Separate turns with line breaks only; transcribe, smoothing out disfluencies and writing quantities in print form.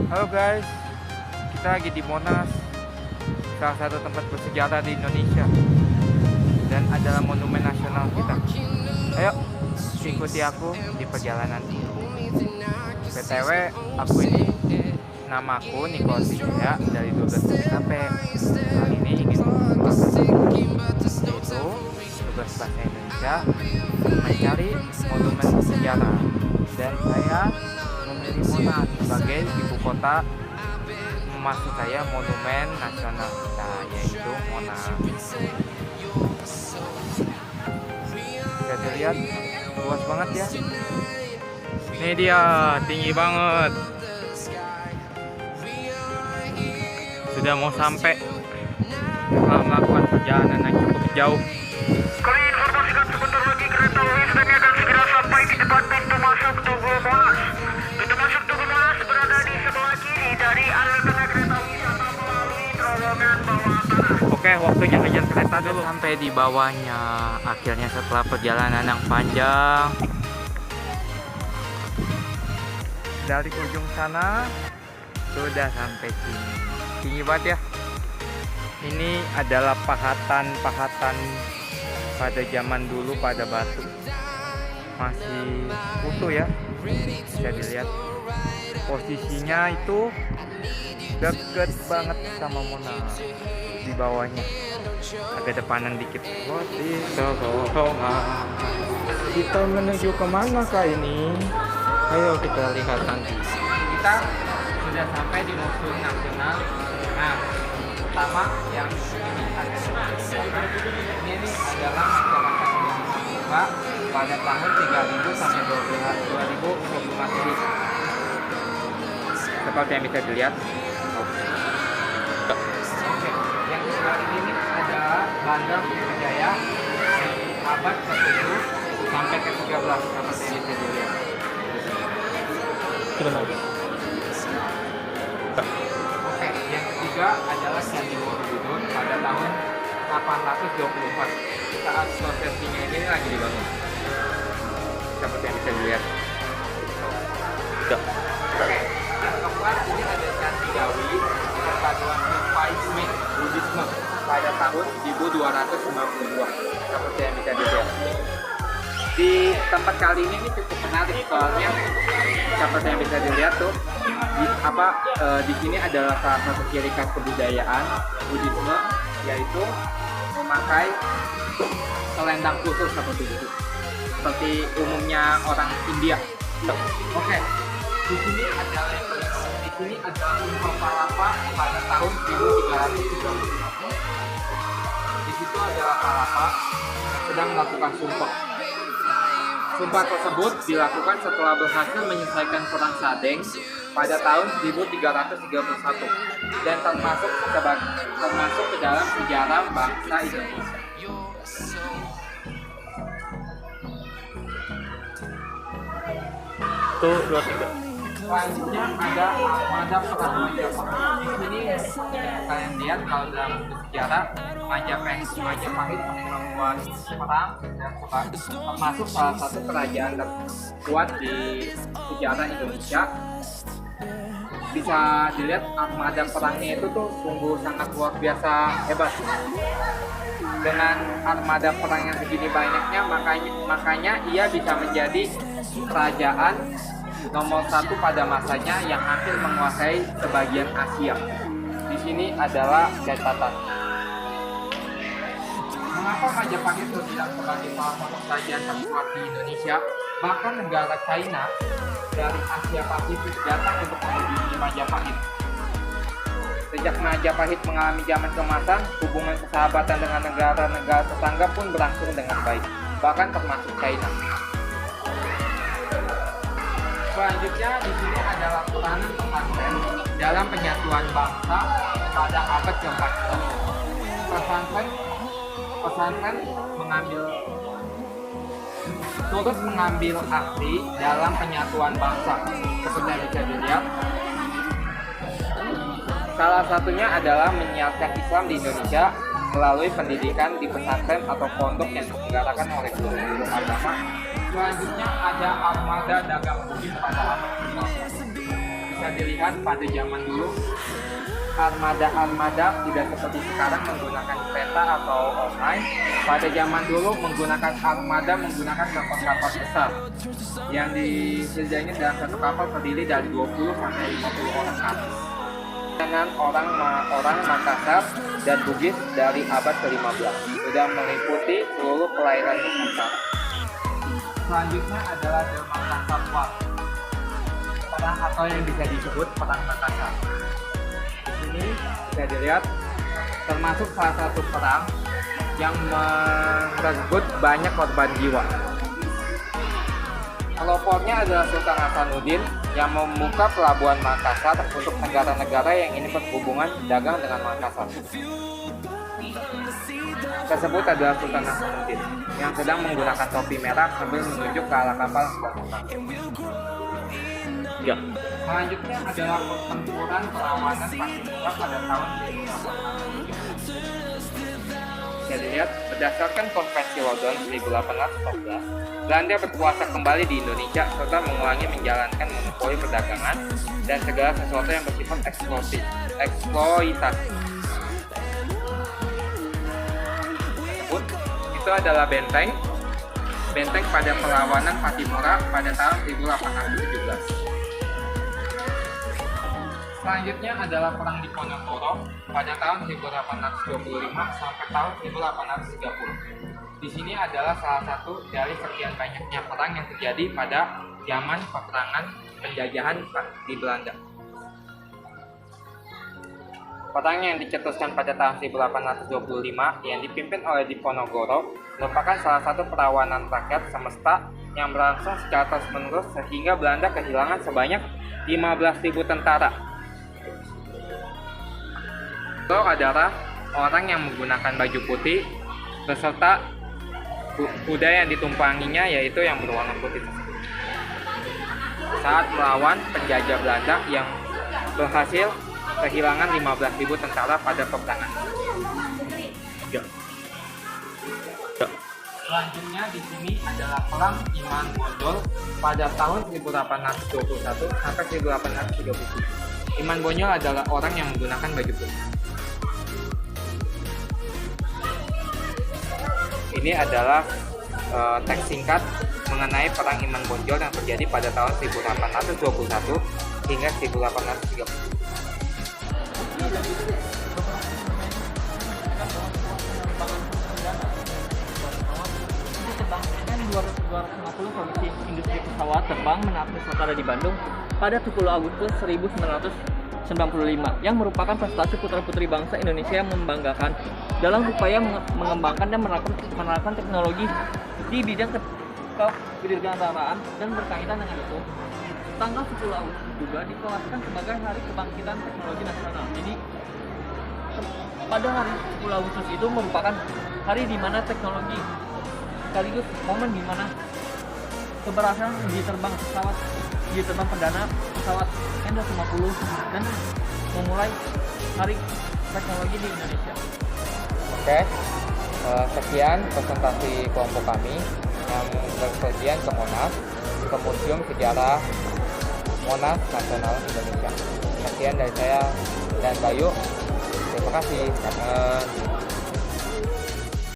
Halo guys, kita lagi di Monas, salah satu tempat bersejarah di Indonesia dan adalah monumen nasional kita. Ayo, ikuti aku di perjalanan ini. BTW, aku ini namaku Nicholas ya, dari 12 sampai kali ini ingin yaitu tugas bahasa Indonesia mencari monumen sejarah, dan saya memilih Monas sebagai ibu kota. Maksud saya monumen nasional kita, yaitu Monas. Bisa dilihat luas banget ya. Ini dia, tinggi banget. Sudah mau sampai setelah melakukan perjalanan yang cukup jauh.
Kami informasikan sebentar lagi kereta wisata akan segera sampai di depan pintu masuk Tugu Monas. Pintu masuk Tugu Monas berada di sebelah kiri dari alur tengah kereta wisata melalui terowongan bawah tanah.
Oke, waktunya kejar kereta dulu. Sampai di bawahnya. Akhirnya setelah perjalanan yang panjang, dari ujung sana sudah sampai sini. Tinggi banget ya. Ini adalah pahatan-pahatan pada zaman dulu pada batu. Masih utuh ya. Bisa dilihat. Posisinya itu deket banget sama Monas. Di bawahnya agak depanan dikit. Kita menuju kemana kah ini? Ayo kita lihat nanti. Kita sudah sampai di Museum Nasional. Nah, pertama yang ini adalah masyarakat Indonesia pada tahun 3000 sampai 2000 Masehi. Seperti yang bisa dilihat. Oke, yang kedua ini adalah Bandar Sriwijaya abad ke-7 sampai ke-13 seperti yang bisa dilihat. Oke, yang ketiga adalah Candi Borobudur pada tahun 824 saat prosesinya ini lagi dibangun. Seperti yang bisa dilihat. Oke, yang keempat ini ada Candi Gawi perpaduan Sufisme Buddhisme pada tahun 1292 seperti yang bisa dilihat. Di tempat kali ini cukup menarik soalnya seperti yang bisa dilihat tuh di sini adalah salah satu ciri khas kebudayaan Buddhisme, yaitu memakai selendang khusus seperti itu, seperti umumnya orang India. Oke, di sini ada Sumpah Palapa pada tahun 1330. Di situ adalah Palapa sedang melakukan sumpah. Sumpah tersebut dilakukan setelah berhasil menyelesaikan perang Sadeng pada tahun 1331 dan termasuk ke dalam sejarah bangsa Indonesia.
Tuh 23.
Selanjutnya ada Armada Perang Majapahit. Di sini kalian lihat kalau dalam buku sejarah Majapahit membuat perang dan termasuk salah satu kerajaan terkuat di sejarah Indonesia. Bisa dilihat armada perangnya itu tuh sungguh sangat luar biasa hebat. Dengan armada perang yang begini banyaknya, makanya ia bisa menjadi kerajaan nomor 1 pada masanya yang hampir menguasai sebagian Asia. Di sini adalah catatan. Mengapa Majapahit terbilang sebagai salah satu kerajaan terkuat di Indonesia? Bahkan negara China dari Asia Pasifik datang untuk mengunjungi Majapahit. Sejak Majapahit mengalami zaman keemasan, hubungan persahabatan dengan negara-negara tetangga pun berlangsung dengan baik, bahkan termasuk China. Selanjutnya di sini adalah peranan pesantren dalam penyatuan bangsa pada abad ke-14. Pesantren turut mengambil arti dalam penyatuan bangsa, seperti yang bisa dilihat. Salah satunya adalah menyiarkan Islam di Indonesia melalui pendidikan di pesantren atau pondok yang diselenggarakan oleh guru-guru agama. Selanjutnya ada armada dagang bukit pada abad ke-15. Di bisa dilihat pada zaman dulu armada tidak seperti sekarang menggunakan kereta atau online. Pada zaman dulu menggunakan armada menggunakan kapal-kapal besar yang disediakan dalam satu kapal terdiri dari 20 sampai 50 orang kapal. Dengan orang Makassar dan Bugis dari abad ke-15 sudah meliputi seluruh perairan Nusantara. Selanjutnya adalah The Makassar War, perang atau yang bisa disebut perang Makassar. Di sini bisa dilihat termasuk salah satu perang yang merenggut banyak korban jiwa. Pelopornya adalah Sultan Hasanuddin yang membuka pelabuhan Makassar untuk negara-negara yang ingin berhubungan dagang dengan Makassar. Tersebut adalah Sultan Hasanuddin yang sedang menggunakan topi merah sambil menunjuk ke arah kapal yang sedang terbang. Ya. Selanjutnya adalah pertempuran perlawanan Patimura pada tahun 1830. Bisa dilihat, berdasarkan Konvensi London 1814, Belanda berkuasa kembali di Indonesia serta mengulangi menjalankan monopoli perdagangan dan segala sesuatu yang bersifat eksploitasi. Itu adalah benteng pada perlawanan Patimura pada tahun 1817. Selanjutnya adalah Perang Diponegoro pada tahun 1825 sampai tahun 1830. Di sini adalah salah satu dari sekian banyaknya perang yang terjadi pada zaman peperangan penjajahan di Belanda. Perang yang dicetuskan pada tahun 1825 yang dipimpin oleh Diponegoro merupakan salah satu perlawanan rakyat semesta yang berlangsung secara terus-menerus sehingga Belanda kehilangan sebanyak 15.000 tentara. Itu adalah orang yang menggunakan baju putih beserta kuda yang ditumpanginya yaitu yang berwarna putih saat melawan penjajah Belanda yang berhasil kehilangan 15.000 tentara pada peperangan. Selanjutnya di sini adalah Perang Iman Bonjol pada tahun 1821 sampai 1837. Iman Bonjol adalah orang yang menggunakan baju putih. Ini adalah teks singkat mengenai Perang Iman Bonjol yang terjadi pada tahun 1821 hingga 1830.
Terbangnya 250 produksi industri pesawat terbang menara Nusantara di Bandung pada 10 Agustus 1995 yang merupakan prestasi putra-putri bangsa Indonesia yang membanggakan dalam upaya mengembangkan dan menerapkan teknologi di bidang kedirgantaraan dan berkaitan dengan itu. Tanggal 10 Agustus juga dikelaskan sebagai Hari Kebangkitan Teknologi Nasional. Jadi pada hari 10 Agustus itu merupakan hari di mana teknologi sekaligus momen di mana keberhasilan uji terbang perdana pesawat N250 dan memulai hari teknologi di Indonesia.
Oke, sekian presentasi kelompok kami yang berpergian ke Monas, ke Museum Sejarah Monas Nasional Indonesia. Sekian dari saya dan Bayu. Terima kasih.